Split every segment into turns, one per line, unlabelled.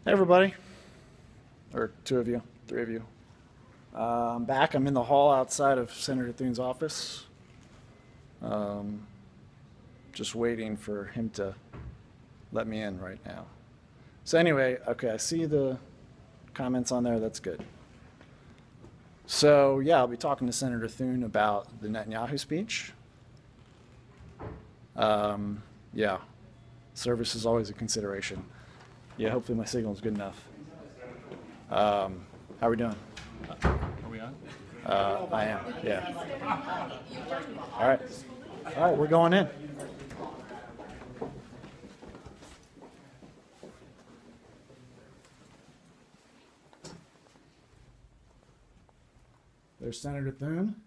Hey everybody, or two of you, three of you. I'm back. I'm in the hall outside of Senator Thune's office. Um, just waiting for him to let me in right now. So anyway, okay, I see the comments on there. That's good. So yeah, I'll be talking to Senator Thune about the Netanyahu speech. Yeah, service is always a consideration. Yeah, hopefully my signal is good enough. How are we doing?
Are we on?
I am, yeah. All right. All right, we're going in. There's Senator Thune.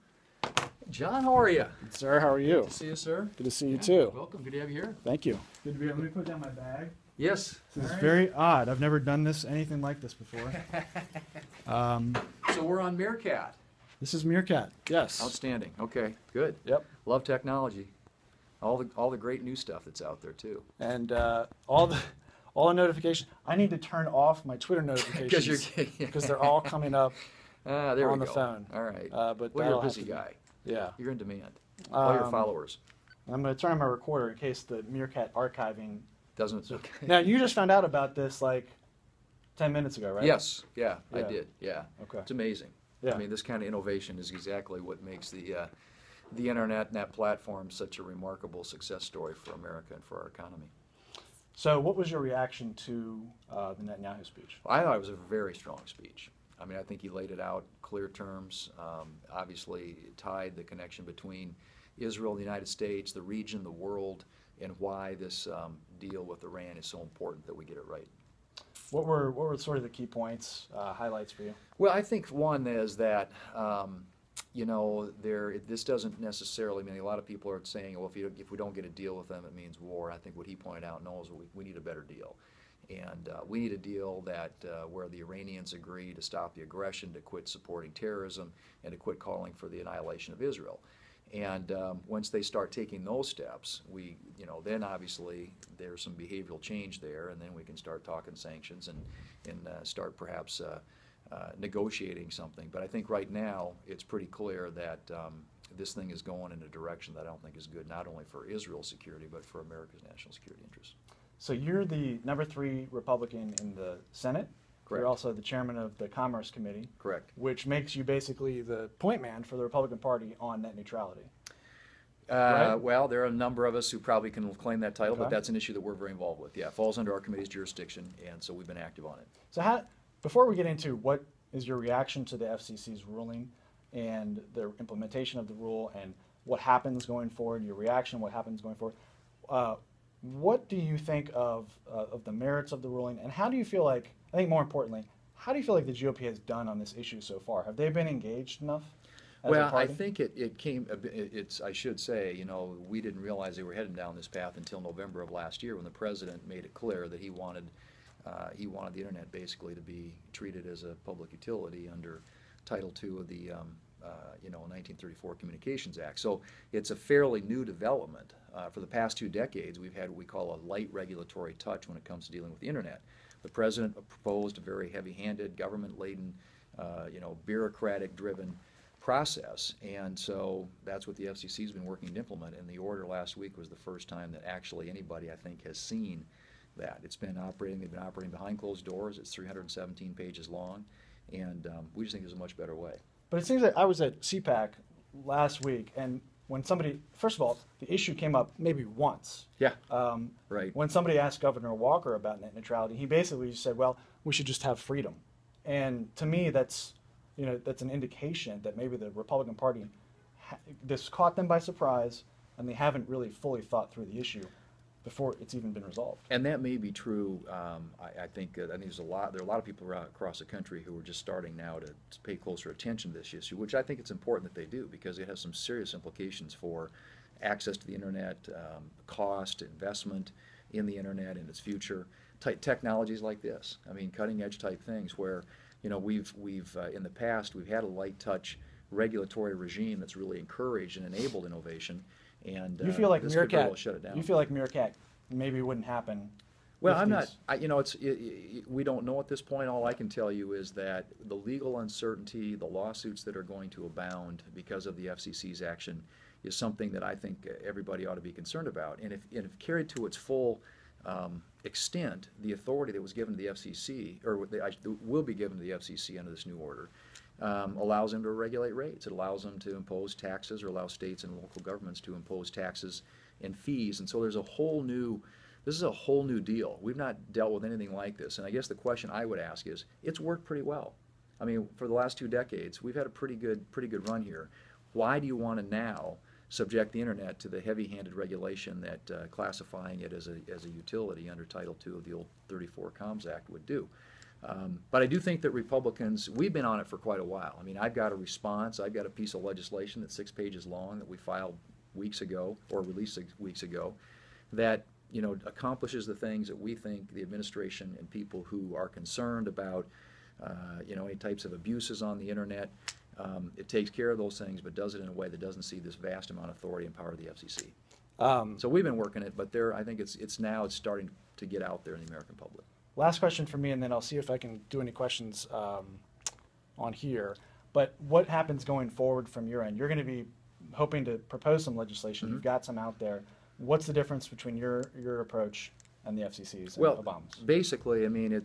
John, how are you?
Sir, how are you?
Good to see you, sir.
Good to see you too.
Welcome. Good to have you here.
Thank you. Good to be here. Let me put down my bag.
Yes.
This is very odd. I've never done anything like this before.
So we're on Meerkat.
This is Meerkat. Yes.
Outstanding. Okay. Good.
Yep.
Love technology. All the great new stuff that's out there too.
And all the notifications. I need to turn off my Twitter notifications because they're all coming up
There
on
we
the
go.
phone.
All right.
But
Well, you're
that'll
a busy
have to be-
guy.
Yeah.
You're in demand. All your followers.
I'm going to turn on my recorder in case the Meerkat archiving.
Doesn't it?
Now, you just found out about this like 10 minutes ago, right?
Yes. Yeah, I
Yeah.
did. Yeah.
Okay.
It's amazing.
Yeah.
I mean, this kind of innovation is exactly what makes the internet and that platform such a remarkable success story for America and for our economy.
So what was your reaction to the Netanyahu speech?
I thought it was a very strong speech. I mean, I think he laid it out clear terms. Obviously, it tied the connection between Israel and the United States, the region, the world, and why this deal with Iran is so important that we get it right.
What were sort of the key points, highlights for you?
Well, I think one is that this doesn't necessarily mean a lot of people are saying, well, if we don't get a deal with them, it means war. I think what he pointed out knows we need a better deal. And we need a deal that where the Iranians agree to stop the aggression, to quit supporting terrorism, and to quit calling for the annihilation of Israel. And once they start taking those steps, then obviously there's some behavioral change there, and then we can start talking sanctions and start perhaps negotiating something. But I think right now it's pretty clear that this thing is going in a direction that I don't think is good, not only for Israel's security, but for America's national security interests.
So you're the number 3 Republican in the Senate.
Correct.
You're also the chairman of the Commerce Committee.
Correct.
Which makes you basically the point man for the Republican Party on net neutrality. Right?
Well, there are a number of us who probably can claim that title, but
Okay.
that's an issue that we're very involved with. Yeah, it falls under our committee's jurisdiction, and so we've been active on it.
So before we get into what is your reaction to the FCC's ruling and the implementation of the rule and what happens going forward, your reaction, what happens going forward, what do you think of the merits of the ruling, and how do you feel like, I think more importantly, how do you feel like the GOP has done on this issue so far? Have they been engaged enough as a
Well, I
party?
think I should say, we didn't realize they were heading down this path until November of last year when the president made it clear that he wanted the internet basically to be treated as a public utility under Title II of the 1934 Communications Act. So it's a fairly new development. For the past 2 decades, we've had what we call a light regulatory touch when it comes to dealing with the internet. The president proposed a very heavy-handed, government-laden, bureaucratic-driven process, and so that's what the FCC's been working to implement. And the order last week was the first time that actually anybody, I think, has seen that. They've been operating behind closed doors. It's 317 pages long, and we just think there's a much better way.
But it seems like I was at CPAC last week, and when somebody, first of all, the issue came up maybe once.
Yeah, right.
When somebody asked Governor Walker about net neutrality, he basically just said, well, we should just have freedom. And to me, that's an indication that maybe the Republican Party, this caught them by surprise, and they haven't really fully thought through the issue before it's even been resolved.
And that may be true. I think there are a lot of people across the country who are just starting now to pay closer attention to this issue, which I think it's important that they do because it has some serious implications for access to the internet, cost, investment in the internet and its future. Technologies like this, I mean, cutting-edge type things where we've in the past we've had a light touch regulatory regime that's really encouraged and enabled innovation. And
you feel like
this could very
Meerkat,
well shut it down.
you feel like Meerkat maybe wouldn't happen
Well,
if
I'm
these-
not, you know, we don't know at this point. All I can tell you is that the legal uncertainty, the lawsuits that are going to abound because of the FCC's action is something that I think everybody ought to be concerned about. And if carried to its full extent, the authority that was given to the FCC, or will be given to the FCC under this new order, allows them to regulate rates. It allows them to impose taxes, or allow states and local governments to impose taxes and fees. And so this is a whole new deal. We've not dealt with anything like this. And I guess the question I would ask is, it's worked pretty well. I mean, for the last 2 decades, we've had a pretty good run here. Why do you want to now subject the internet to the heavy-handed regulation that classifying it as a utility under Title II of the old 34 Comms Act would do? But I do think that Republicans, we've been on it for quite a while. I mean, I've got a response. I've got a piece of legislation that's 6 pages long that we filed weeks ago, or released 6 weeks ago, that, you know, accomplishes the things that we think the administration and people who are concerned about, you know, any types of abuses on the internet, it takes care of those things, but does it in a way that doesn't see this vast amount of authority and power of the FCC. So we've been working it, but I think it's now starting to get out there in the American public.
Last question for me, and then I'll see if I can do any questions on here. But what happens going forward from your end? You're going to be hoping to propose some legislation. You've got some out there. What's the difference between your approach and the FCC's and
Well,
Obama's?
basically, I mean,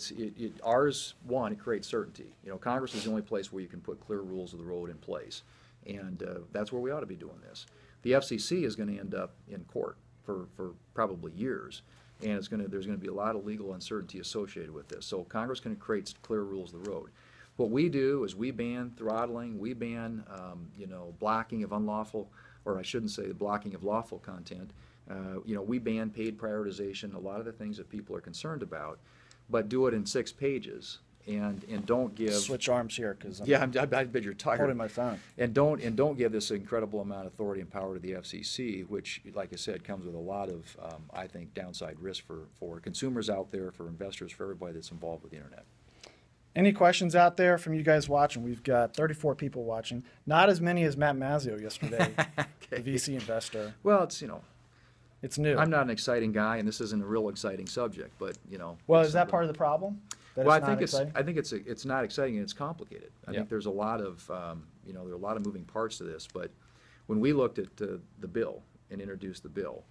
ours, one, it creates certainty. You know, Congress is the only place where you can put clear rules of the road in place, and that's where we ought to be doing this. The FCC is going to end up in court for probably years, and there's going to be a lot of legal uncertainty associated with this. So Congress can create clear rules of the road. What we do is we ban throttling, we ban you know, blocking of unlawful, or I shouldn't say the blocking of lawful content. You know, we ban paid prioritization, a lot of the things that people are concerned about, but do it in 6 pages and don't give.
Switch arms here, because
Yeah, I bet you're tired.
holding my phone.
And don't give this incredible amount of authority and power to the FCC, which, like I said, comes with a lot of, I think, downside risk for consumers out there, for investors, for everybody that's involved with the internet.
Any questions out there from you guys watching? We've got 34 people watching. Not as many as Matt Mazzio yesterday,
Okay.
the VC investor.
Well, it's, you know,
It's new.
I'm not an exciting guy, and this isn't a real exciting subject, but, you know.
Well,
it's
is that
something.
part of the problem? That
Well,
it's not exciting?
I think it's not exciting, and it's complicated. I
Yeah.
think there's a lot of you know, there are a lot of moving parts to this. But when we looked at the bill and introduced the bill,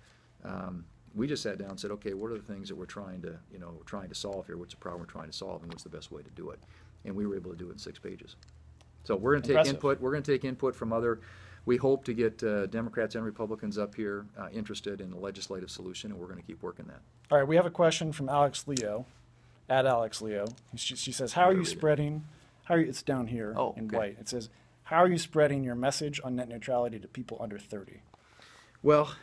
we just sat down and said, okay, what are the things that we're trying to solve here? What's the problem we're trying to solve, and what's the best way to do it? And we were able to do it in 6 pages. So we're going to take
Impressive.
input. We're going to take input from other. We hope to get Democrats and Republicans up here interested in the legislative solution, and we're going to keep working that.
All right, we have a question from Alex Leo, at Alex Leo. She says, how are you
read it.
spreading, it's down here
Oh,
in
okay.
white. It says, how are you spreading your message on net neutrality to people under 30?
Well,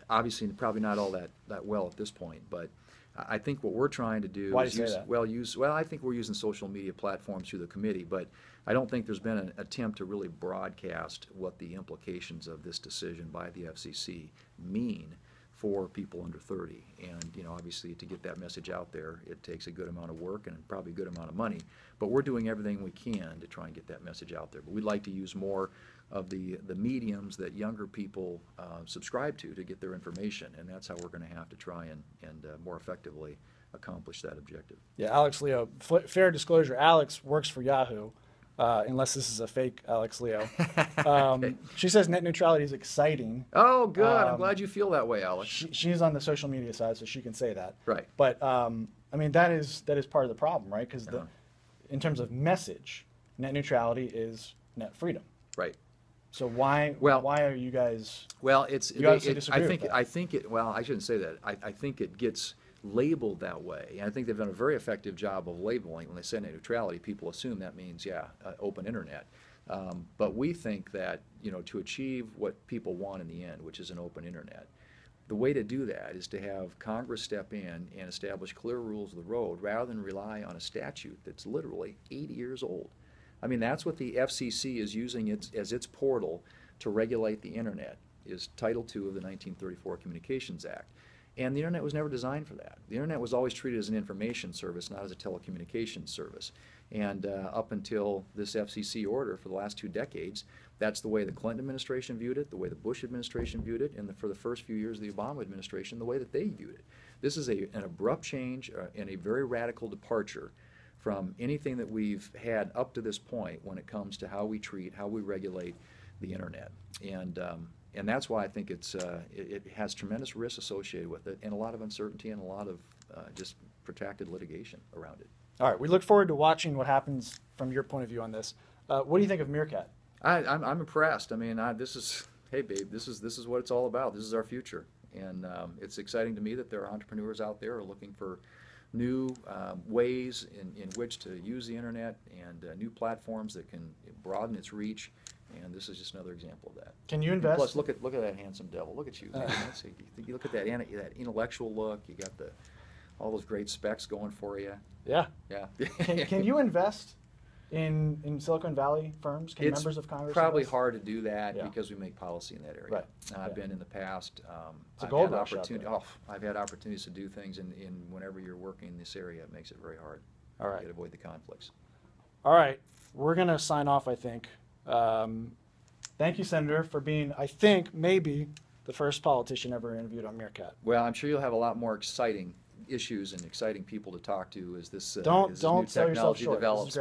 obviously, probably not all that well at this point, but I think what we're trying to do
Why
is
do you say that?
well, I think we're using social media platforms through the committee, but I don't think there's been an attempt to really broadcast what the implications of this decision by the FCC mean for people under 30. And, you know, obviously to get that message out there, it takes a good amount of work and probably a good amount of money, but we're doing everything we can to try and get that message out there. But we'd like to use more of the mediums that younger people subscribe to get their information, and that's how we're going to have to try and more effectively accomplish that objective.
Yeah, Alex Leo. Fair disclosure, Alex works for Yahoo, unless this is a fake Alex Leo.
Okay.
She says net neutrality is exciting.
Oh, good. I'm glad you feel that way, Alex.
She's on the social media side, so she can say that.
Right.
But I mean, that is part of the problem, right? Because
Uh-huh.
in terms of message, net neutrality is net freedom.
Right.
So why are you guys?
Well, it's.
You obviously disagree with that.
I think it. Well, I shouldn't say that. I think it gets labeled that way, and I think they've done a very effective job of labeling. When they say net neutrality, people assume that means open internet. But we think that, you know, to achieve what people want in the end, which is an open internet, the way to do that is to have Congress step in and establish clear rules of the road rather than rely on a statute that's literally 80 years old. I mean, that's what the FCC is using as its portal to regulate the internet, is Title II of the 1934 Communications Act. And the internet was never designed for that. The internet was always treated as an information service, not as a telecommunications service. And up until this FCC order for the last 2 decades, that's the way the Clinton administration viewed it, the way the Bush administration viewed it, and for the first few years of the Obama administration, the way that they viewed it. This is an abrupt change and a very radical departure from anything that we've had up to this point when it comes to how we treat, how we regulate the internet. And that's why I think it has tremendous risks associated with it, and a lot of uncertainty and a lot of just protracted litigation around it.
All right, we look forward to watching what happens from your point of view on this. What do you think of Meerkat?
I'm impressed. I mean, hey babe, this is what it's all about. This is our future, and it's exciting to me that there are entrepreneurs out there who are looking for new ways in which to use the internet and new platforms that can broaden its reach. And this is just another example of that.
Can you invest?
Plus, look at that handsome devil. Look at you. Man. You look at that intellectual look. You got all those great specs going for you.
Yeah.
Yeah.
Can you invest in Silicon Valley firms? Can members of Congress
probably
invest?
hard to do that because we make policy in that area.
Right.
I've been in the past.
It's a gold rush out there.
I've had opportunities to do things, and whenever you're working in this area, it makes it very hard.
All right.
To avoid the conflicts.
All right. We're going to sign off, I think. Thank you, Senator, for being, I think, maybe the first politician ever interviewed on Meerkat.
Well, I'm sure you'll have a lot more exciting issues and exciting people to talk to as this new
don't sell yourself
technology
short.
develops.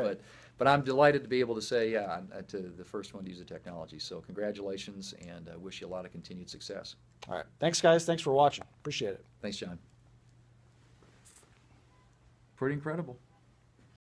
But I'm delighted to be able to say, to the first one to use the technology. So congratulations, and I wish you a lot of continued success.
All right. Thanks, guys. Thanks for watching. Appreciate it.
Thanks, John. Pretty incredible.